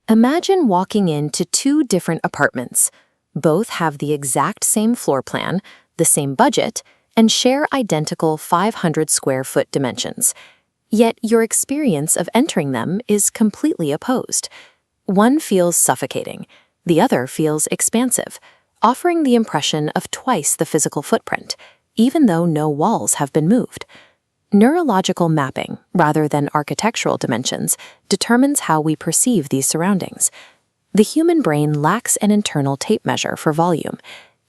Imagine walking into two different apartments. Both have the exact same floor plan, the same budget, and share identical 500 square foot dimensions. Yet your experience of entering them is completely opposed. One feels suffocating, the other feels expansive, offering the impression of twice the physical footprint, even though no walls have been moved. Neurological mapping, rather than architectural dimensions, determines how we perceive these surroundings. The human brain lacks an internal tape measure for volume.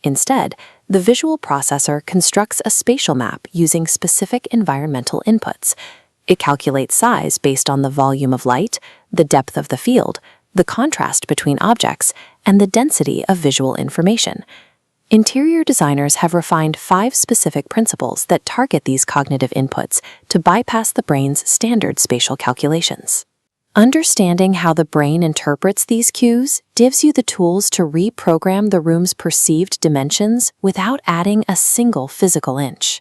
Instead, the visual processor constructs a spatial map using specific environmental inputs. It calculates size based on the volume of light, the depth of the field, the contrast between objects, and the density of visual information. Interior designers have refined 5 specific principles that target these cognitive inputs to bypass the brain's standard spatial calculations. Understanding how the brain interprets these cues gives you the tools to reprogram the room's perceived dimensions without adding a single physical inch.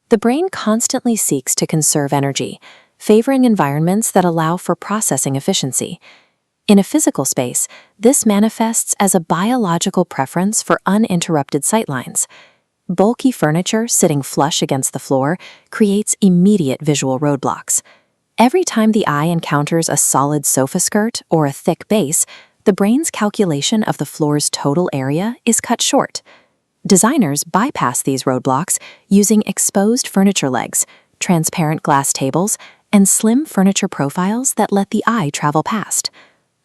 The brain constantly seeks to conserve energy, favoring environments that allow for processing efficiency. In a physical space, this manifests as a biological preference for uninterrupted sightlines. Bulky furniture sitting flush against the floor creates immediate visual roadblocks. Every time the eye encounters a solid sofa skirt or a thick base, the brain's calculation of the floor's total area is cut short. Designers bypass these roadblocks using exposed furniture legs, transparent glass tables, and slim furniture profiles that let the eye travel past.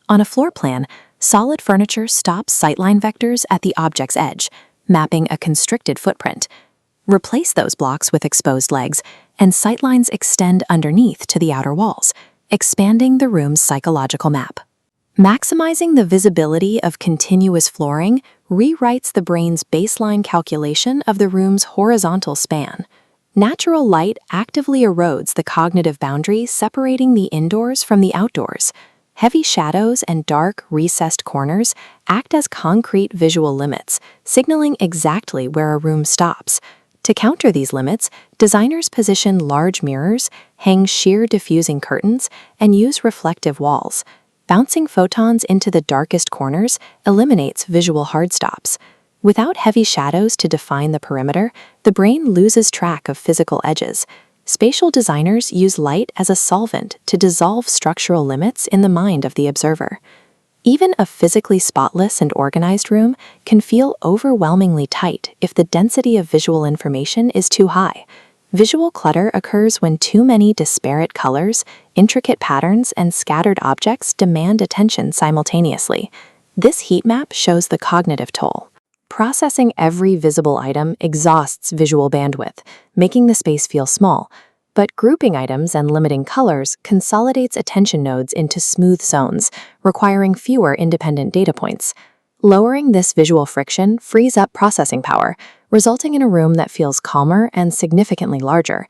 On a floor plan, solid furniture stops sightline vectors at the object's edge, mapping a constricted footprint. Replace those blocks with exposed legs, and sightlines extend underneath to the outer walls, expanding the room's psychological map. Maximizing the visibility of continuous flooring rewrites the brain's baseline calculation of the room's horizontal span. Natural light actively erodes the cognitive boundary separating the indoors from the outdoors. Heavy shadows and dark, recessed corners act as concrete visual limits, signaling exactly where a room stops. To counter these limits, designers position large mirrors, hang sheer diffusing curtains, and use reflective walls. Bouncing photons into the darkest corners eliminates visual hard stops. Without heavy shadows to define the perimeter, the brain loses track of physical edges. Spatial designers use light as a solvent to dissolve structural limits in the mind of the observer. Even a physically spotless and organized room can feel overwhelmingly tight if the density of visual information is too high. Visual clutter occurs when too many disparate colors, intricate patterns, and scattered objects demand attention simultaneously. This heat map shows the cognitive toll. Processing every visible item exhausts visual bandwidth, making the space feel small, but grouping items and limiting colors consolidates attention nodes into smooth zones, requiring fewer independent data points. Lowering this visual friction frees up processing power, resulting in a room that feels calmer and significantly larger.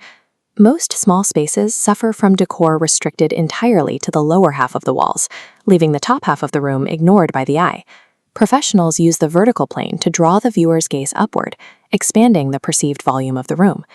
Most small spaces suffer from decor restricted entirely to the lower half of the walls, leaving the top half of the room ignored by the eye. Professionals use the vertical plane to draw the viewer's gaze upward, expanding the perceived volume of the room.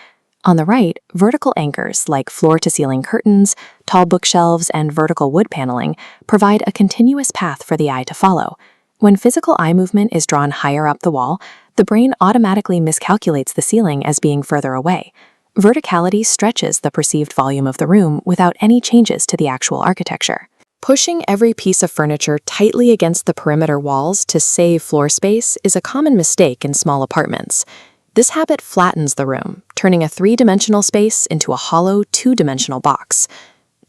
On the right, vertical anchors like floor-to-ceiling curtains, tall bookshelves, and vertical wood paneling provide a continuous path for the eye to follow. When physical eye movement is drawn higher up the wall, the brain automatically miscalculates the ceiling as being further away. Verticality stretches the perceived volume of the room without any changes to the actual architecture. Pushing every piece of furniture tightly against the perimeter walls to save floor space is a common mistake in small apartments. This habit flattens the room, turning a 3-dimensional space into a hollow 2-dimensional box.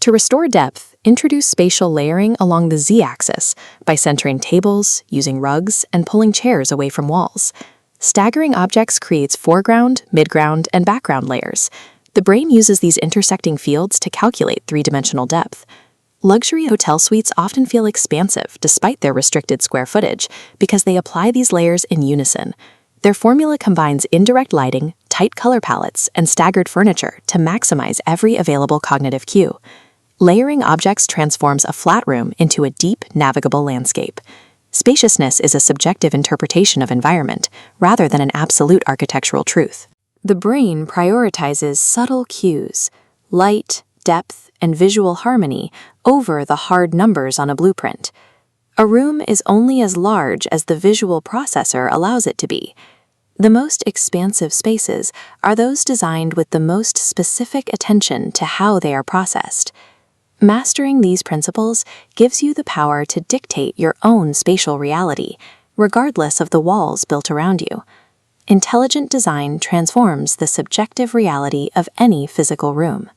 To restore depth, introduce spatial layering along the z-axis by centering tables, using rugs, and pulling chairs away from walls. Staggering objects creates foreground, midground, and background layers. The brain uses these intersecting fields to calculate 3-dimensional depth. Luxury hotel suites often feel expansive despite their restricted square footage because they apply these layers in unison. Their formula combines indirect lighting, tight color palettes, and staggered furniture to maximize every available cognitive cue. Layering objects transforms a flat room into a deep, navigable landscape. Spaciousness is a subjective interpretation of environment, rather than an absolute architectural truth. The brain prioritizes subtle cues, light, depth, and visual harmony over the hard numbers on a blueprint. A room is only as large as the visual processor allows it to be. The most expansive spaces are those designed with the most specific attention to how they are processed. Mastering these principles gives you the power to dictate your own spatial reality, regardless of the walls built around you. Intelligent design transforms the subjective reality of any physical room.